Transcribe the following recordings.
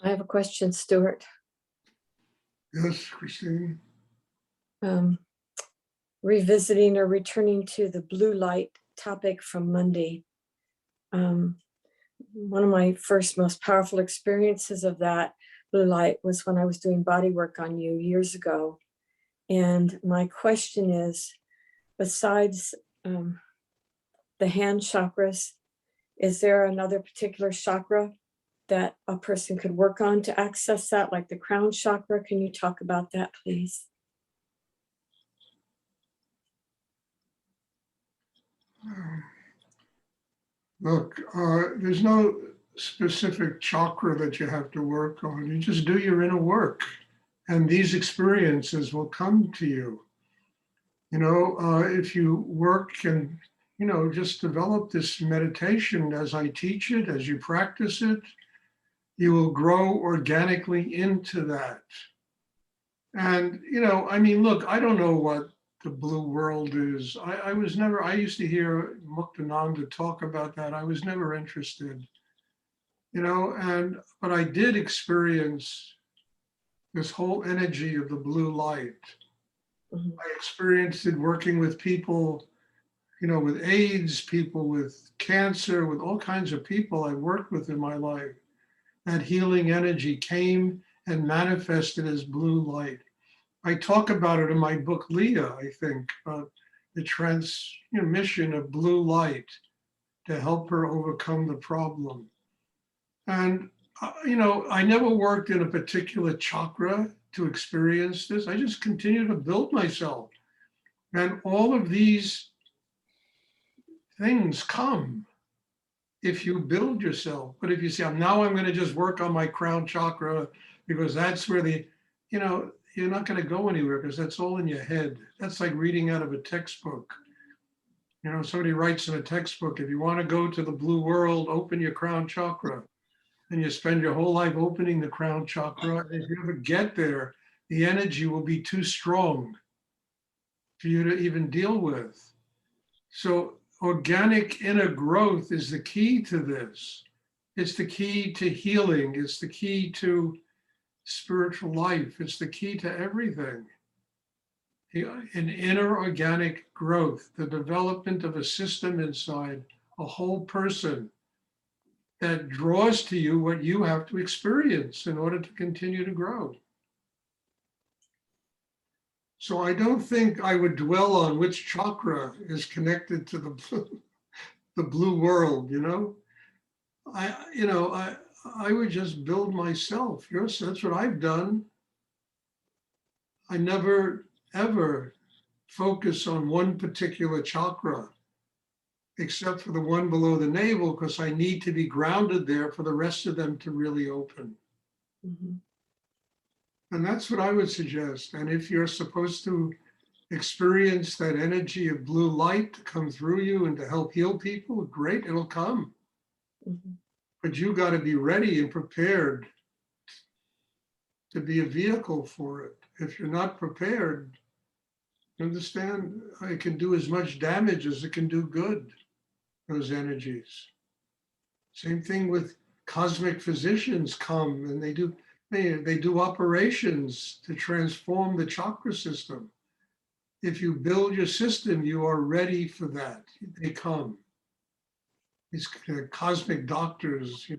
I have a question, Stuart. Yes, Christine. Revisiting or returning to the blue light topic from Monday. One of my first most powerful experiences of that blue light was when I was doing body work on you years ago. And my question is, besides the hand chakras, is there another particular chakra that a person could work on to access that, like the crown chakra? Can you talk about that, please? Look, there's no specific chakra that you have to work on. You just do your inner work, and these experiences will come to you. If you work and, just develop this meditation as I teach it, as you practice it, you will grow organically into that. And, look, I don't know what the blue world is. I used to hear Muktananda talk about that. I was never interested, but I did experience this whole energy of the blue light. Mm-hmm. I experienced it working with people, with AIDS, people with cancer, with all kinds of people I worked with in my life. That healing energy came and manifested as blue light. I talk about it in my book, Leah, I think, about the transmission of blue light to help her overcome the problem. And, I never worked in a particular chakra to experience this. I just continue to build myself. And all of these things come if you build yourself. But if you say, now I'm going to just work on my crown chakra, because that's where you're not going to go anywhere, because that's all in your head. That's like reading out of a textbook. Somebody writes in a textbook, if you want to go to the blue world, open your crown chakra. And you spend your whole life opening the crown chakra. If you ever get there, the energy will be too strong for you to even deal with. So organic inner growth is the key to this. It's the key to healing. It's the key to spiritual life. It's the key to everything. An inner organic growth, the development of a system inside a whole person that draws to you what you have to experience in order to continue to grow. So I don't think I would dwell on which chakra is connected to the blue world, I would just build myself. That's what I've done. I never, ever focus on one particular chakra, except for the one below the navel, because I need to be grounded there for the rest of them to really open. Mm-hmm. And that's what I would suggest. And if you're supposed to experience that energy of blue light to come through you and to help heal people, great, it'll come. Mm-hmm. But you got to be ready and prepared to be a vehicle for it. If you're not prepared, understand, it can do as much damage as it can do good, those energies. Same thing with cosmic physicians come and they do operations to transform the chakra system. If you build your system, you are ready for that. They come. These cosmic doctors,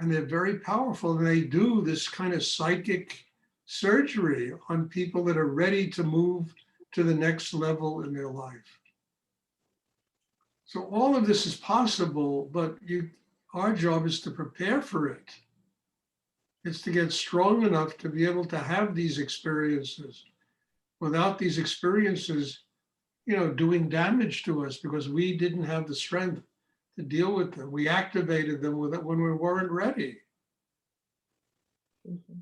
and they're very powerful. And they do this kind of psychic surgery on people that are ready to move to the next level in their life. So all of this is possible, but our job is to prepare for it. It's to get strong enough to be able to have these experiences. Without these experiences, doing damage to us because we didn't have the strength to deal with them. We activated them when we weren't ready. Mm-hmm.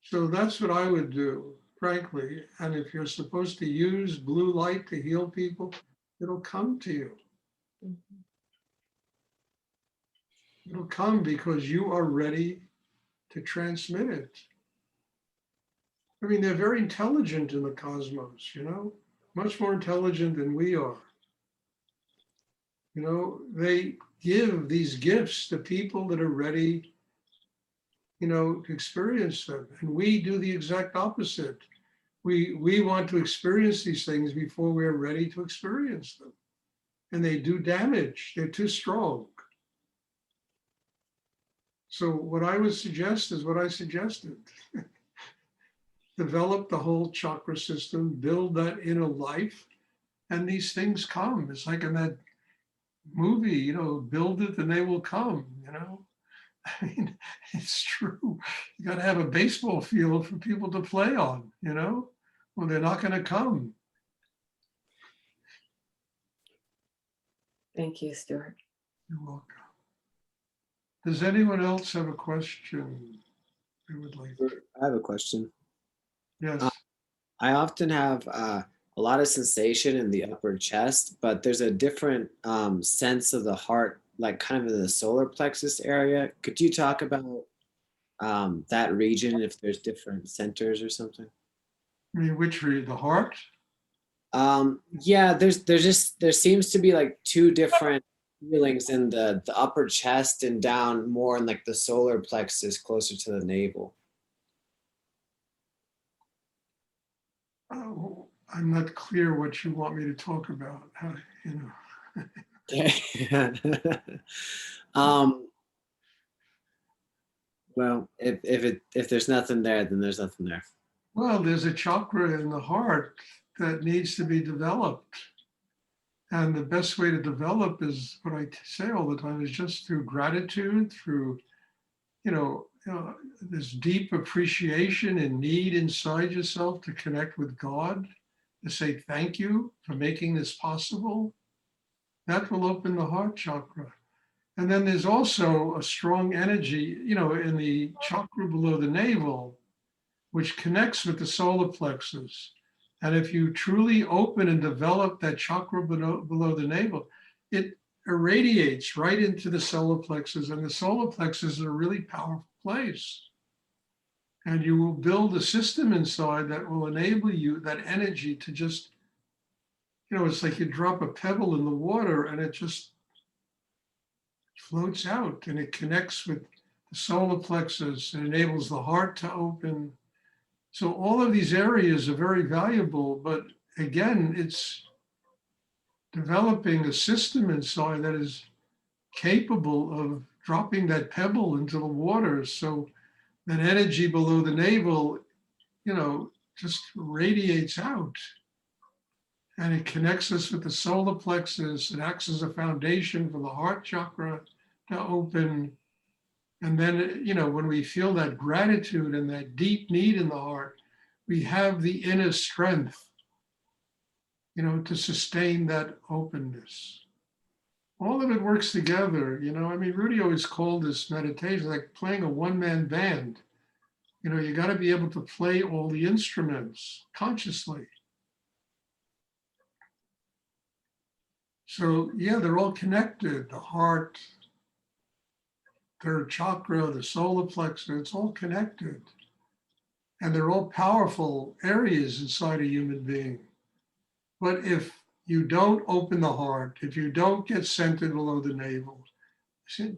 So that's what I would do, frankly. And if you're supposed to use blue light to heal people, it'll come to you. Mm-hmm. It'll come because you are ready to transmit it. I mean, they're very intelligent in the cosmos, much more intelligent than we are. They give these gifts to people that are ready to experience them. And we do the exact opposite. We want to experience these things before we're ready to experience them. And they do damage. They're too strong. So what I would suggest is what I suggested. Develop the whole chakra system, build that inner life, and these things come. It's like in that movie, build it and they will come, I mean, it's true. You got to have a baseball field for people to play on, well, they're not going to come. Thank you, Stuart. You're welcome. Does anyone else have a question they would like? I have a question. Yes. I often have a lot of sensation in the upper chest, but there's a different sense of the heart, like kind of in the solar plexus area. Could you talk about that region, if there's different centers or something? I mean, which region? The heart? Yeah, there seems to be like two different feelings in the upper chest and down more in like the solar plexus closer to the navel. Oh, I'm not clear what you want me to talk about. Well, if there's nothing there, then there's nothing there. Well, there's a chakra in the heart that needs to be developed. And the best way to develop is what I say all the time is just through gratitude, through, this deep appreciation and need inside yourself to connect with God, to say thank you for making this possible. That will open the heart chakra. And then there's also a strong energy, in the chakra below the navel, which connects with the solar plexus. And if you truly open and develop that chakra below the navel, it irradiates right into the solar plexus. And the solar plexus is a really powerful place. And you will build a system inside that will enable you, that energy to just, it's like you drop a pebble in the water and it just floats out and it connects with the solar plexus and enables the heart to open. So all of these areas are very valuable, but again, it's developing a system inside that is capable of dropping that pebble into the water. So that energy below the navel, just radiates out. And it connects us with the solar plexus. It acts as a foundation for the heart chakra to open. And then, when we feel that gratitude and that deep need in the heart, we have the inner strength, to sustain that openness. All of it works together, Rudy always called this meditation like playing a one-man band. You got to be able to play all the instruments consciously. So, yeah, they're all connected. The heart, third chakra, the solar plexus, it's all connected. And they're all powerful areas inside a human being. But if you don't open the heart, if you don't get centered below the navel,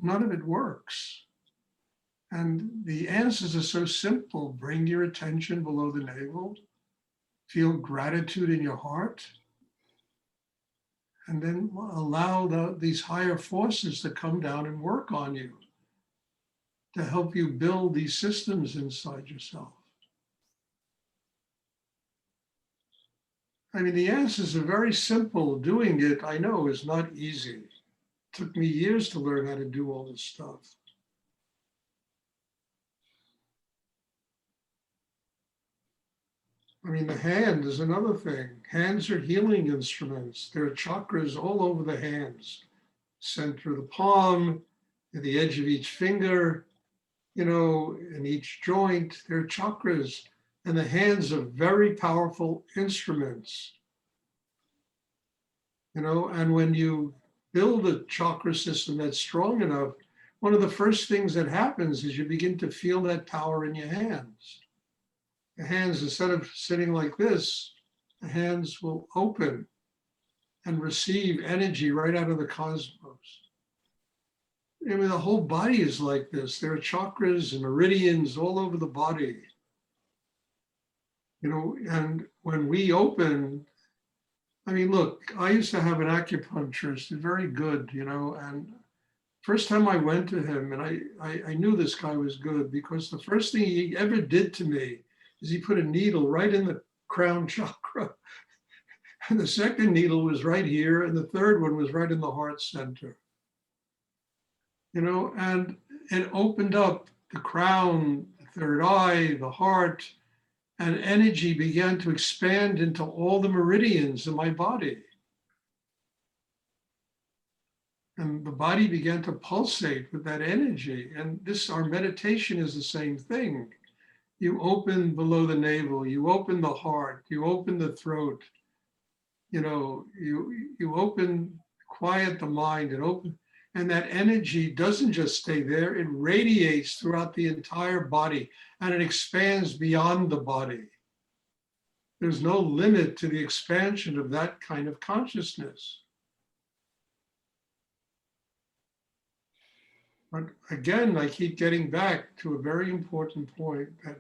none of it works. And the answers are so simple. Bring your attention below the navel, feel gratitude in your heart, and then allow these higher forces to come down and work on you to help you build these systems inside yourself. I mean, the answers are very simple. Doing it, I know, is not easy. It took me years to learn how to do all this stuff. I mean, the hand is another thing. Hands are healing instruments. There are chakras all over the hands. Center of the palm, at the edge of each finger, in each joint, there are chakras. And the hands are very powerful instruments. And when you build a chakra system that's strong enough, one of the first things that happens is you begin to feel that power in your hands. The hands, instead of sitting like this, the hands will open and receive energy right out of the cosmos. I mean, the whole body is like this. There are chakras and meridians all over the body. You know, and when we open, I mean, look, I used to have an acupuncturist, very good, you know, and first time I went to him, and I knew this guy was good because the first thing he ever did to me is he put a needle right in the crown chakra. And the second needle was right here, and the third one was right in the heart center. You know, and it opened up the crown, the third eye, the heart, and energy began to expand into all the meridians in my body. And the body began to pulsate with that energy. And this, our meditation is the same thing. You open below the navel, you open the heart, you open the throat, you know, you open, quiet the mind and open, and that energy doesn't just stay there, it radiates throughout the entire body and it expands beyond the body. There's no limit to the expansion of that kind of consciousness. But again, I keep getting back to a very important point that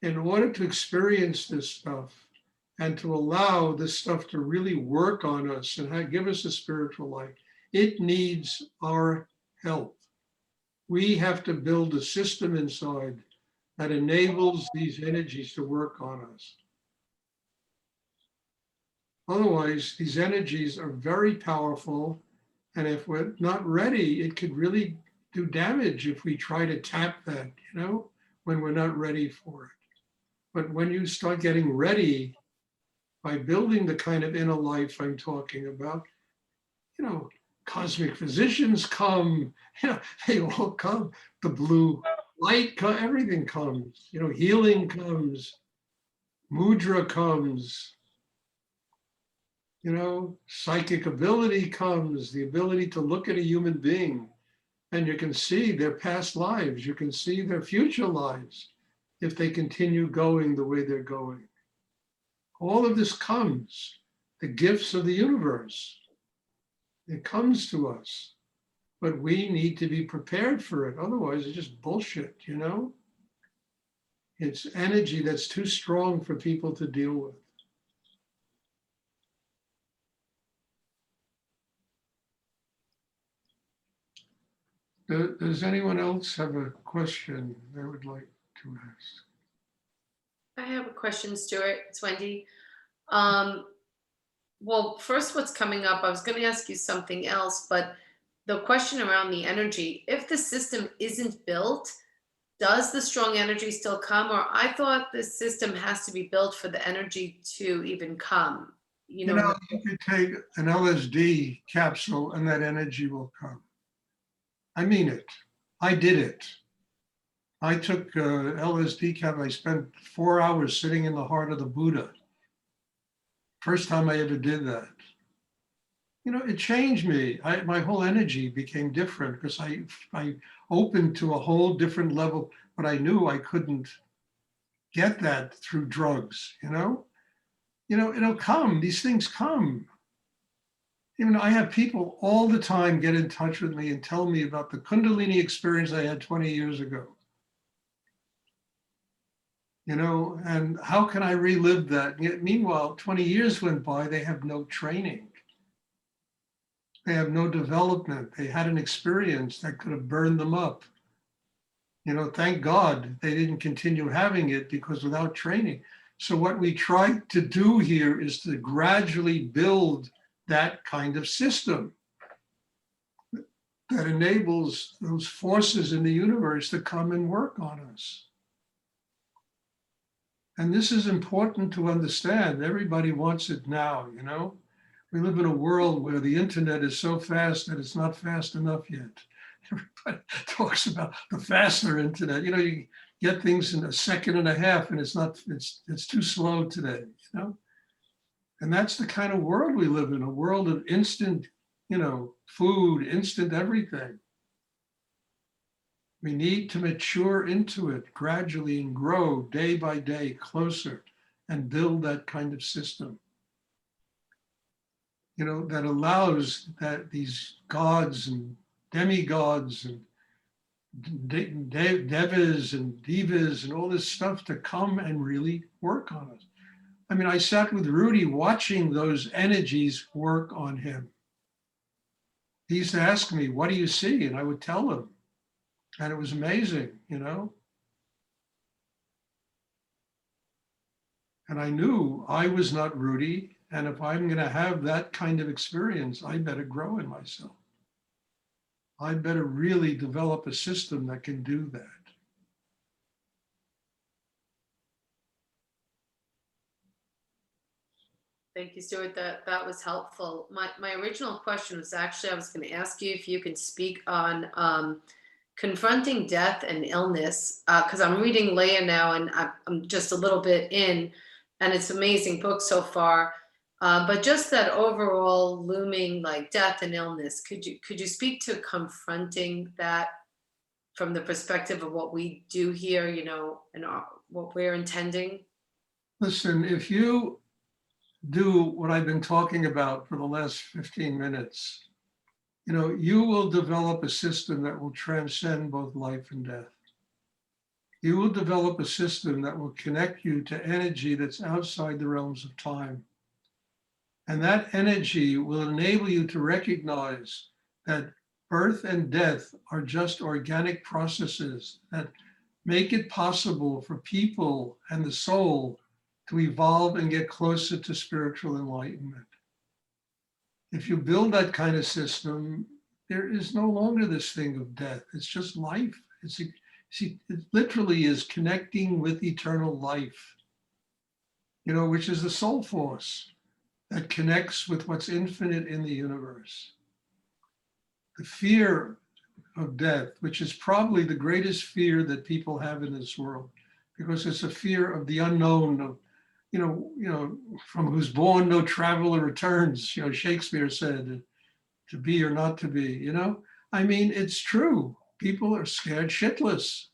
in order to experience this stuff and to allow this stuff to really work on us and give us a spiritual life, it needs our help. We have to build a system inside that enables these energies to work on us. Otherwise, these energies are very powerful, and if we're not ready, it could really do damage if we try to tap that, you know, when we're not ready for it. But when you start getting ready by building the kind of inner life I'm talking about, you know, cosmic physicians come, you know, they all come, the blue light, everything comes, you know, healing comes, mudra comes, you know, psychic ability comes, the ability to look at a human being and you can see their past lives, you can see their future lives if they continue going the way they're going. All of this comes, the gifts of the universe. It comes to us, but we need to be prepared for it. Otherwise, it's just bullshit, you know? It's energy that's too strong for people to deal with. Does anyone else have a question they would like to ask? I have a question, Stuart. It's Wendy. Well, first, what's coming up, I was going to ask you something else, but the question around the energy, if the system isn't built, does the strong energy still come? Or I thought the system has to be built for the energy to even come. You know, You could take an LSD capsule and that energy will come. I mean it. I did it. I took LSD cap. I spent 4 hours sitting in the heart of the Buddha. First time I ever did that. You know, it changed me. My whole energy became different because I opened to a whole different level, but I knew I couldn't get that through drugs, you know? You know, it'll come, these things come. Even I have people all the time get in touch with me and tell me about the Kundalini experience I had 20 years ago. You know, and how can I relive that? Yet, meanwhile, 20 years went by, they have no training. They have no development. They had an experience that could have burned them up. You know, thank God they didn't continue having it because without training. So what we try to do here is to gradually build that kind of system that enables those forces in the universe to come and work on us. And this is important to understand. Everybody wants it now, you know? We live in a world where the internet is so fast that it's not fast enough yet. Everybody talks about the faster internet. You know, you get things in a second and a half and it's too slow today, you know? And that's the kind of world we live in, a world of instant, you know, food, instant everything. We need to mature into it gradually and grow day by day closer and build that kind of system, you know, that allows that these gods and demigods and devas and divas and all this stuff to come and really work on us. I mean, I sat with Rudy watching those energies work on him. He used to ask me, what do you see? And I would tell him. And it was amazing, you know? And I knew I was not Rudy. And if I'm going to have that kind of experience, I better grow in myself. I better really develop a system that can do that. Thank you, Stuart. That was helpful. My original question was actually, I was going to ask you if you can speak on confronting death and illness, because I'm reading Leah now, and I'm just a little bit in, and it's an amazing book so far. But just that overall looming like death and illness, could you speak to confronting that from the perspective of what we do here, you know, and what we're intending? Listen, if you do what I've been talking about for the last 15 minutes, you know, you will develop a system that will transcend both life and death. You will develop a system that will connect you to energy that's outside the realms of time. And that energy will enable you to recognize that birth and death are just organic processes that make it possible for people and the soul to evolve and get closer to spiritual enlightenment. If you build that kind of system, there is no longer this thing of death. It's just life. It literally is connecting with eternal life, you know, which is the soul force that connects with what's infinite in the universe. The fear of death, which is probably the greatest fear that people have in this world, because it's a fear of the unknown, of you know, from whose born no traveler returns, you know, Shakespeare said, to be or not to be, you know? I mean, it's true. People are scared shitless.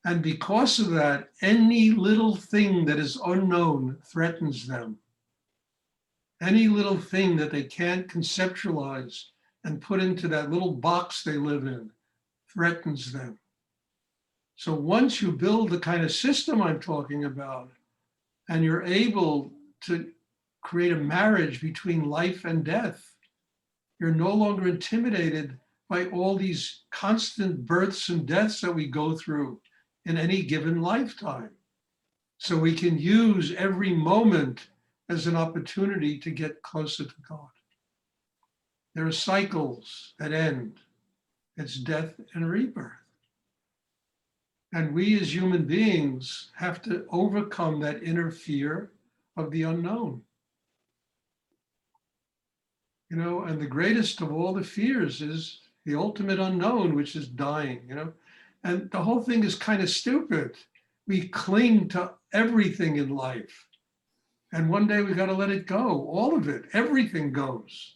And because of that, any little thing that is unknown threatens them. Any little thing that they can't conceptualize and put into that little box they live in threatens them. So once you build the kind of system I'm talking about, and you're able to create a marriage between life and death, you're no longer intimidated by all these constant births and deaths that we go through in any given lifetime. So we can use every moment as an opportunity to get closer to God. There are cycles that end. It's death and rebirth. And we as human beings have to overcome that inner fear of the unknown. You know, and the greatest of all the fears is the ultimate unknown, which is dying, you know. And the whole thing is kind of stupid. We cling to everything in life. And one day we got to let it go, all of it, everything goes.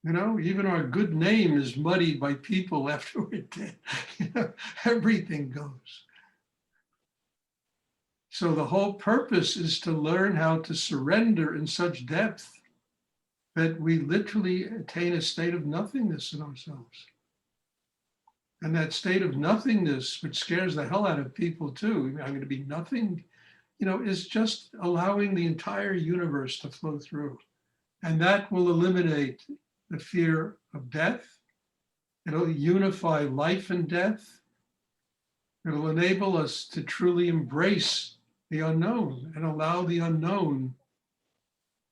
You know, even our good name is muddied by people after we're dead. You know, everything goes. So the whole purpose is to learn how to surrender in such depth that we literally attain a state of nothingness in ourselves. And that state of nothingness, which scares the hell out of people too, I'm going to be nothing, you know, is just allowing the entire universe to flow through. And that will eliminate the fear of death. It'll unify life and death. It'll enable us to truly embrace the unknown and allow the unknown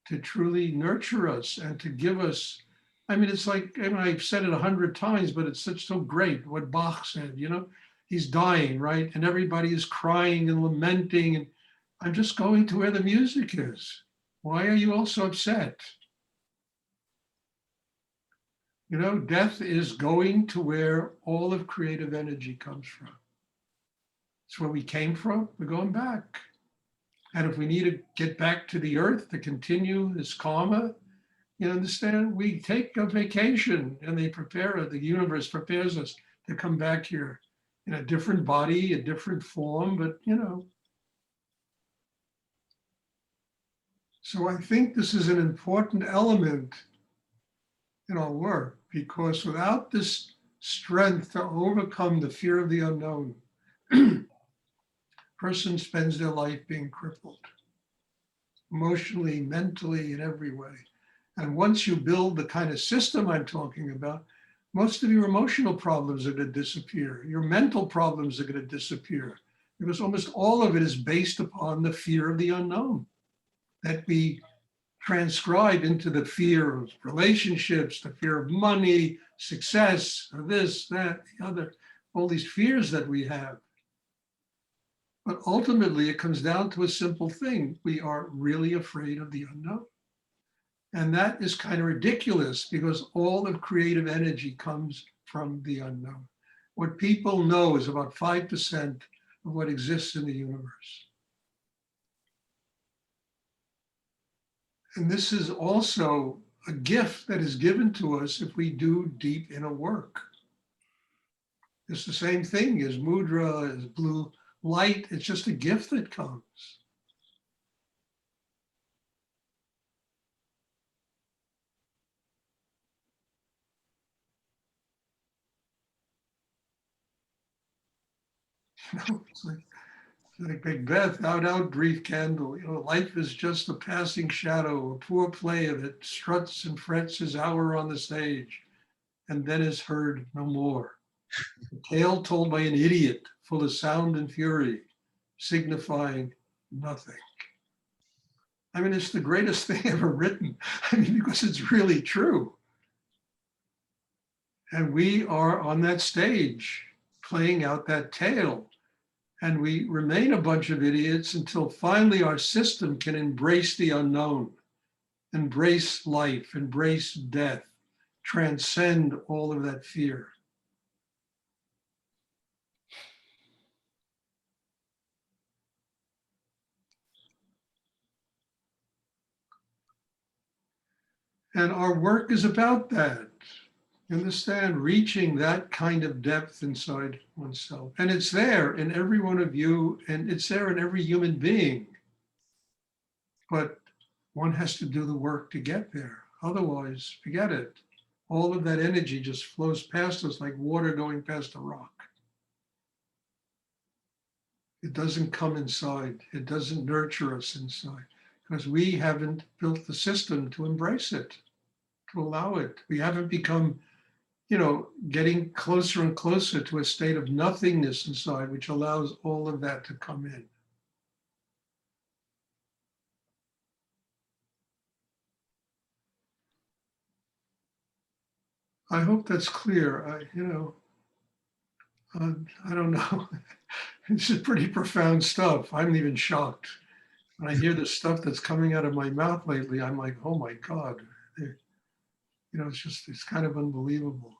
to truly nurture us and to give us, I mean, it's like, and I've said it 100 times, but it's such so great what Bach said, you know, he's dying, right? And everybody is crying and lamenting. And I'm just going to where the music is. Why are you all so upset? You know, death is going to where all of creative energy comes from. It's where we came from, we're going back. And if we need to get back to the earth to continue this karma, you understand, we take a vacation and they prepare it, the universe prepares us to come back here in a different body, a different form, but you know. So I think this is an important element in our work, because without this strength to overcome the fear of the unknown, person spends their life being crippled, emotionally, mentally, in every way. And once you build the kind of system I'm talking about, most of your emotional problems are going to disappear. Your mental problems are going to disappear, because almost all of it is based upon the fear of the unknown that we transcribe into the fear of relationships, the fear of money, success, or this, that, the other, all these fears that we have. But ultimately, it comes down to a simple thing. We are really afraid of the unknown. And that is kind of ridiculous, because all of creative energy comes from the unknown. What people know is about 5% of what exists in the universe. And this is also a gift that is given to us if we do deep inner work. It's the same thing as mudra, as blue light. It's just a gift that comes. It's like Macbeth, out, brief candle. Life is just a passing shadow, a poor play of it, struts and frets his hour on the stage, and then is heard no more. A tale told by an idiot, full of sound and fury, signifying nothing. I mean, it's the greatest thing ever written. I mean, because it's really true. And we are on that stage playing out that tale. And we remain a bunch of idiots until finally our system can embrace the unknown, embrace life, embrace death, transcend all of that fear. And our work is about that. You understand? Reaching that kind of depth inside oneself. And it's there in every one of you, and it's there in every human being. But one has to do the work to get there. Otherwise, forget it. All of that energy just flows past us like water going past a rock. It doesn't come inside. It doesn't nurture us inside, because we haven't built the system to embrace it, to allow it. We haven't become, getting closer and closer to a state of nothingness inside, which allows all of that to come in. I hope that's clear. I don't know. This is pretty profound stuff. I'm even shocked. When I hear the stuff that's coming out of my mouth lately, I'm like, oh my God. It's kind of unbelievable.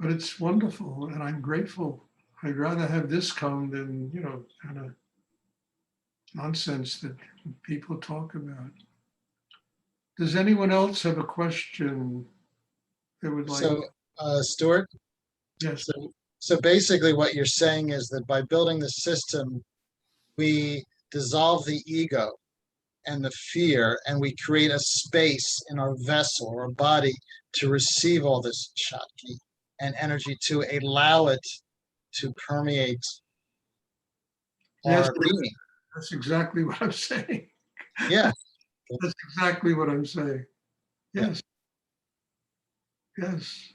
But it's wonderful, and I'm grateful. I'd rather have this come than, kind of nonsense that people talk about. Does anyone else have a question they would like? So, Stuart, Yes. so basically what you're saying is that by building the system, we dissolve the ego and the fear, and we create a space in our vessel or body to receive all this Shakti and energy, to allow it to permeate Yes, our being. that's exactly what I'm saying. Yeah. That's exactly what I'm saying. Yes. Yes.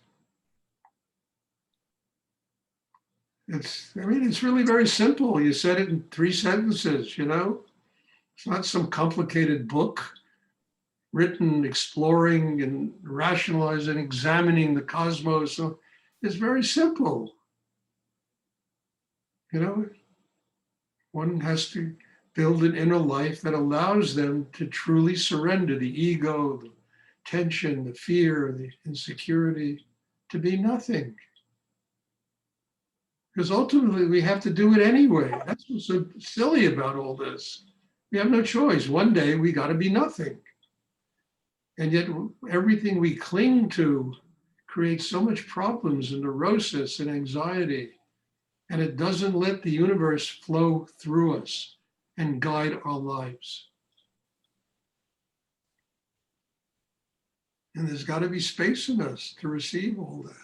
It's really very simple. You said it in 3 sentences, It's not some complicated book written exploring and rationalizing, examining the cosmos. So it's very simple. One has to build an inner life that allows them to truly surrender the ego, the tension, the fear, the insecurity, to be nothing. Because ultimately we have to do it anyway. That's what's so silly about all this. We have no choice. One day we got to be nothing. And yet everything we cling to creates so much problems and neurosis and anxiety. And it doesn't let the universe flow through us and guide our lives. And there's got to be space in us to receive all that.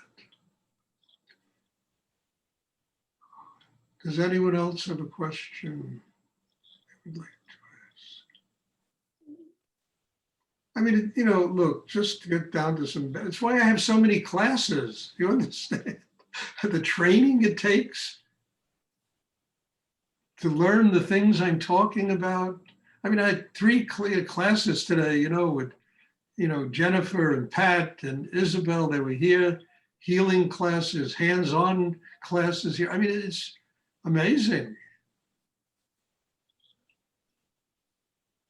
Does anyone else have a question they would like to ask? I mean, you know, look, just to get down to some, it's why I have so many classes. You understand? The training it takes to learn the things I'm talking about. I mean, I had 3 classes today, you know, with, you know, Jennifer and Pat and Isabel. They were here, healing classes, hands-on classes here. I mean, it's amazing.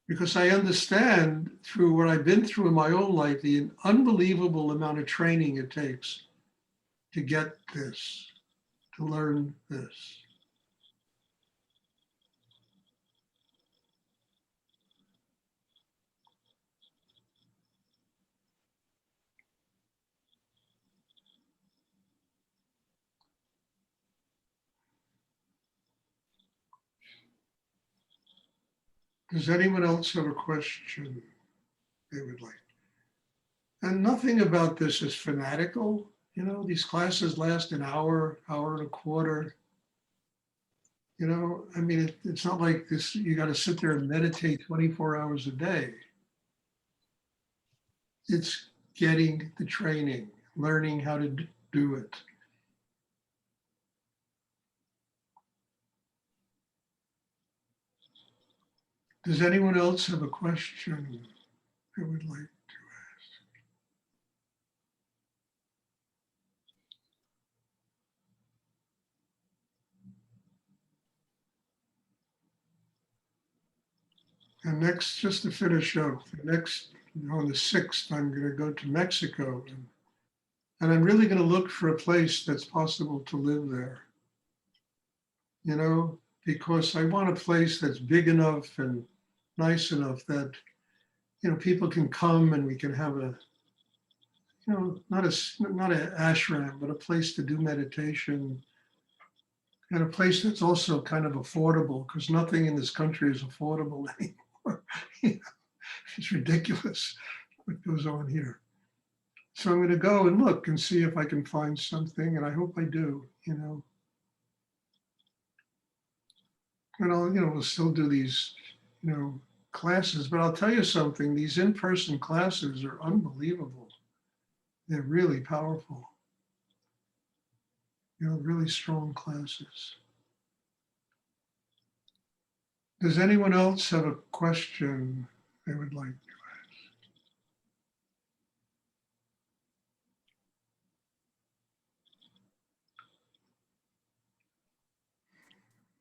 Because I understand through what I've been through in my own life, the unbelievable amount of training it takes to get this, to learn this. Does anyone else have a question they would like? And nothing about this is fanatical. You know, these classes last an hour, hour and a quarter. You know, I mean, it's not like this, you got to sit there and meditate 24 hours a day. It's getting the training, learning how to do it. Does anyone else have a question they would like to ask? And next, just to finish up, on the 6th, I'm going to go to Mexico. And I'm really going to look for a place that's possible to live there. You know, because I want a place that's big enough and nice enough that, you know, people can come and we can have a, you know, not an ashram, but a place to do meditation, and a place that's also kind of affordable, because nothing in this country is affordable anymore. You know, it's ridiculous what goes on here. So I'm going to go and look and see if I can find something, and I hope I do, you know. And I'll, you know, we'll still do these, you know, classes, but I'll tell you something, these in-person classes are unbelievable. They're really powerful. You know, really strong classes. Does anyone else have a question they would like to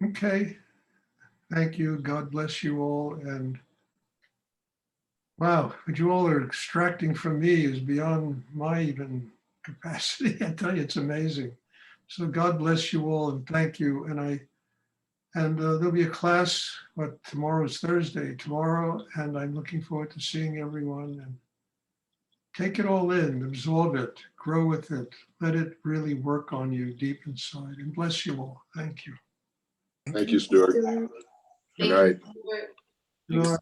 ask? Okay. Thank you. God bless you all. And wow, what you all are extracting from me is beyond my even capacity. I tell you, it's amazing. So God bless you all and thank you. And there'll be a class, tomorrow is Thursday, tomorrow, and I'm looking forward to seeing everyone and take it all in, absorb it, grow with it, let it really work on you deep inside. And bless you all. Thank you. Thank you, Stuart. Good night. Thank you. Good night.